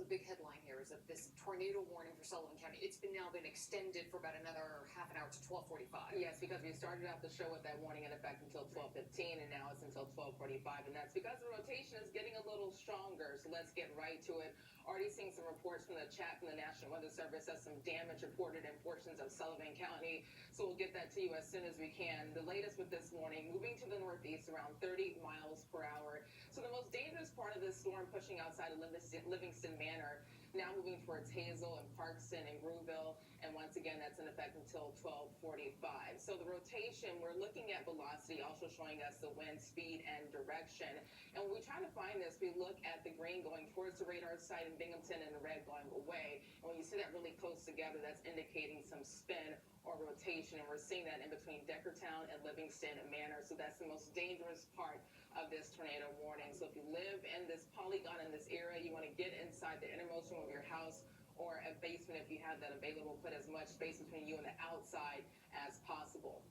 big headline here is that this tornado warning for Sullivan County, it's now been extended for about another half an hour to 12:45. Yes, because we started out the show with that warning in effect until 12:15, and now it's until 12:45, and that's because the rotation is getting a little stronger. So let's get right to it. Already seeing some reports from the chat from the National Weather Service of some damage reported in portions of Sullivan County. So we'll get that to you as soon as we can. The latest with this warning, moving to the northeast around 30 miles per hour. So the most dangerous part of this storm pushing outside of Livingston Manor, now moving towards Hazel and Parkson and Grooville, and once again that's in effect until 12:45. So the rotation, we're looking at velocity, also showing us the wind speed and direction. And when we try to find this, we look at the green going towards the radar site in Binghamton and the red going away. And when you see that really close together, that's indicating some spin or rotation, and we're seeing that in between Deckertown and Livingston Manor. So that's the most dangerous part of this tornado warning. So if you live in this polygon in this area, you want to get inside the innermost room of your house or a basement if you have that available. Put as much space between you and the outside as possible.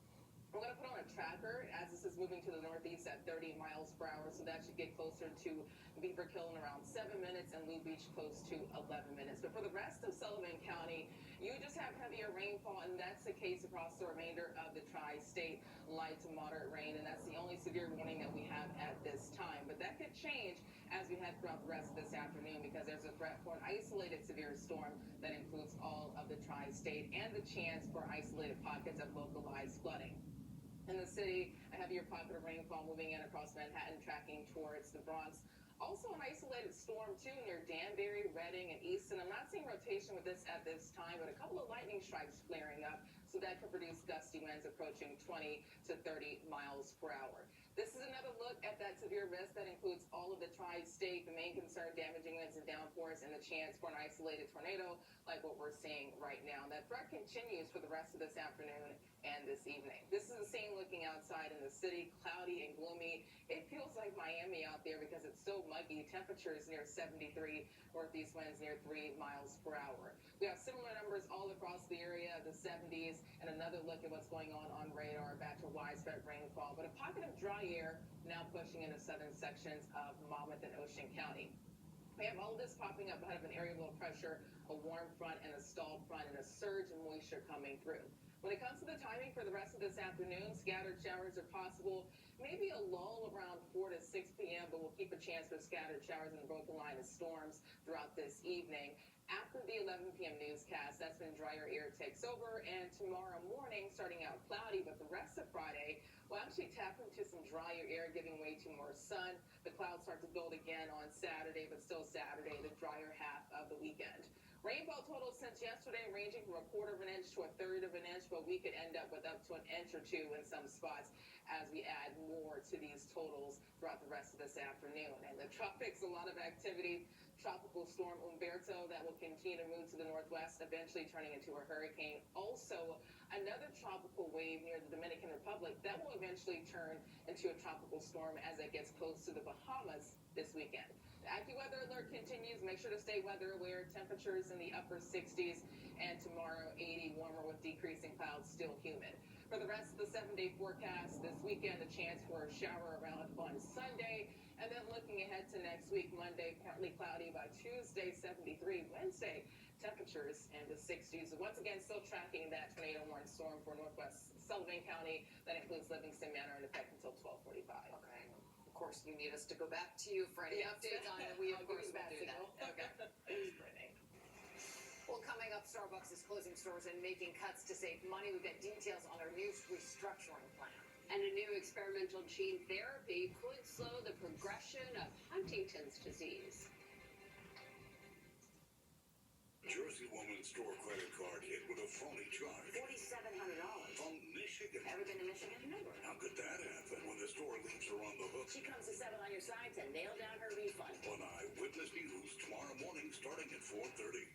We're going to put on a tracker as this is moving to the northeast at 30 miles per hour, so that should get closer to Beaver Kill in around 7 minutes and Lou Beach close to 11 minutes. But for the rest of Sullivan County, you just have heavier rainfall, and that's the case across the remainder of the tri-state. Light to moderate rain, and that's the only severe warning that we have at this time. But that could change as we head throughout the rest of this afternoon, because there's a threat for an isolated severe storm that includes all of the tri-state and the chance for isolated pockets of localized flooding. In the city, a heavier pocket of rainfall moving in across Manhattan, tracking towards the Bronx. Also an isolated storm, too, near Danbury, Reading, and Easton. I'm not seeing rotation with this at this time, but a couple of lightning strikes flaring up, so that could produce gusty winds approaching 20 to 30 miles per hour. This is another look at that severe risk that includes all of the tri-state. The main concern, damaging winds and downpours, and the chance for an isolated tornado like what we're seeing right now. And that threat continues for the rest of this afternoon and this evening. This is the scene looking outside in the city, cloudy and gloomy. It feels like Miami out there because it's so muggy. Temperatures near 73, northeast winds near 3 miles per hour. We have similar numbers all across the area, the 70s, and another look at what's going on radar, back to widespread rainfall. But a pocket of dry air now pushing into southern sections of Monmouth and Ocean County. We have all of this popping up ahead of an area of low pressure, a warm front and a stalled front, and a surge in moisture coming through. When it comes to the timing for the rest of this afternoon, scattered showers are possible. Maybe a lull around 4 to 6 p.m., but we'll keep a chance for scattered showers and a broken line of storms throughout this evening. After the 11 p.m. newscast, that's when drier air takes over, and tomorrow morning, starting out cloudy, but the rest of Friday, we'll actually tap into some drier air, giving way to more sun. The clouds start to build again on Saturday, but still Saturday, the drier half of the weekend. Rainfall totals since yesterday ranging from 1/4 of an inch to 1/3 of an inch, but we could end up with up to an inch or two in some spots as we add more to these totals throughout the rest of this afternoon. And the tropics, a lot of activity. Tropical storm Umberto that will continue to move to the northwest, eventually turning into a hurricane. Also, another tropical wave near the Dominican Republic that will eventually turn into a tropical storm as it gets close to the Bahamas this weekend. The AccuWeather alert continues. Make sure to stay weather aware. Temperatures in the upper 60s, and tomorrow 80, warmer with decreasing clouds, still humid. For the rest of the 7-day forecast, this weekend a chance for a shower around on Sunday, and then looking ahead to next week, Monday partly cloudy, by Tuesday 73, Wednesday temperatures in the 60s. Once again, still tracking that tornado warning storm for northwest Sullivan County. That includes Livingston Manor in effect until 12:45. Okay. Of course, you need us to go back to you for any updates on it. We, of course, will do that. Okay. Thanks, Brittany. Well, coming up, Starbucks is closing stores and making cuts to save money. We've got details on their new restructuring plan. And a new experimental gene therapy could slow the progression of Huntington's disease. Jersey woman store credit card hit with a phony charge. $4,700. From Michigan. Ever been to Michigan? Never. How could that happen when the store leaves her on the hook? She comes to settle on your side to nail down her refund. On Eyewitness News tomorrow morning starting at 4:30.